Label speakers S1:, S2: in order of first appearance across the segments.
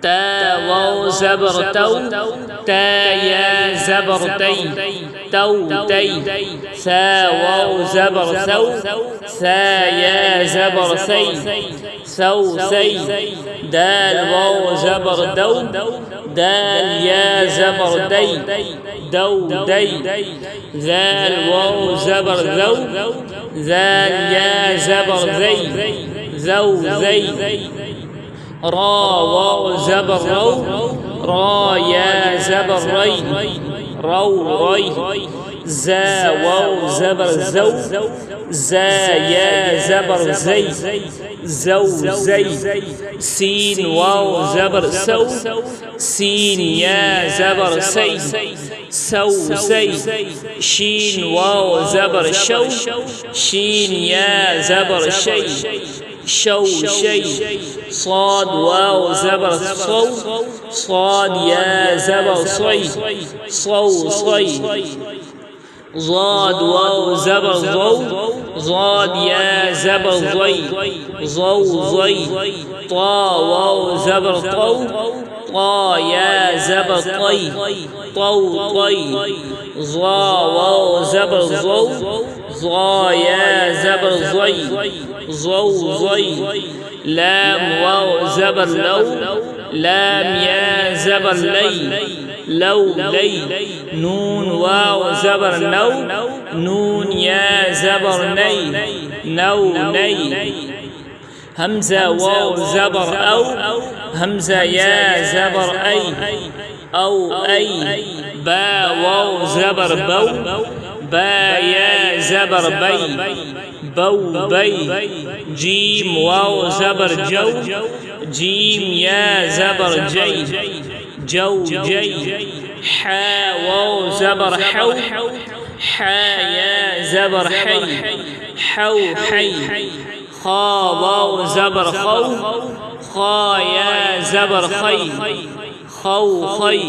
S1: تا واو زبر تو تا يا زبر تي تو تي ثا واو زبر ثو ثا يا زبر ثي ثو ثي دال واو زبر دو دال يا زبر دي دو دي ذال واو زبر ذو ذال يا زبر ذي ذو ذي را واو زبر رو را يا زبر ري رو ري زا واو زبر زو زا يا زبر زي زو زي سين واو زبر سو سين يا زبر سي سو سي شين واو زبر شو شين يا زبر شي شو شي صاد واو زبر صو صاد يا زبر صي صو صي ضاد واو زبر ضو ضاد يا زبر ضي ضو ضي طا واو زبر طو طا يا زبر طي طو طي ظا واو زبر ضو ظا يا زبر ضي ضو ضي لام واو زبر لو لام يا زبر لي لو لي نون واو زبر نو نون يا زبر ني نو ني همزة واو زبر أو همزة يا زبر أي أو أي با واو زبر بو با يا زبر بي بو بي جيم واو زبر جو جيم يا زبر جي جو جي حا واو زبر حو حا يا زبر حي حو حي خا واو زبر خو خا يا زبر خي خو خي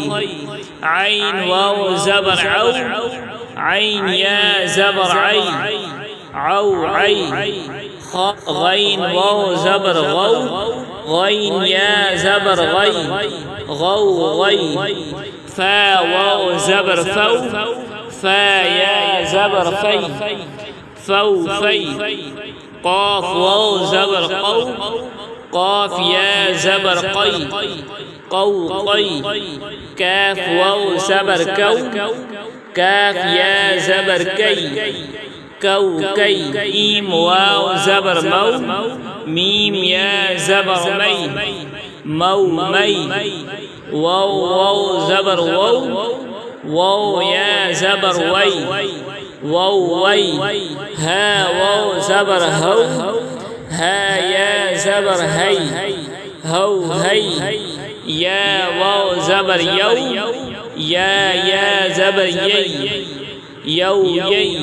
S1: عين واو زبر عو عين يا زبر عي عو عي غين واو زبر غو غين يا زبر غي غو غي فا واو زبر فو فا يا زبر في فو في قاف واو زبر قو قاف يا زبر قي قو قي كاف واو زبر كو كاف يا زبر كي كو كي ميم واو زبر مو ميم يا زبر مي مو مي واو واو زبر وو واو يا زبر وي واو وي ها واو زبر هو ها يا زبر هي هو هي يا واو زبر يو يا زبر يي يو يي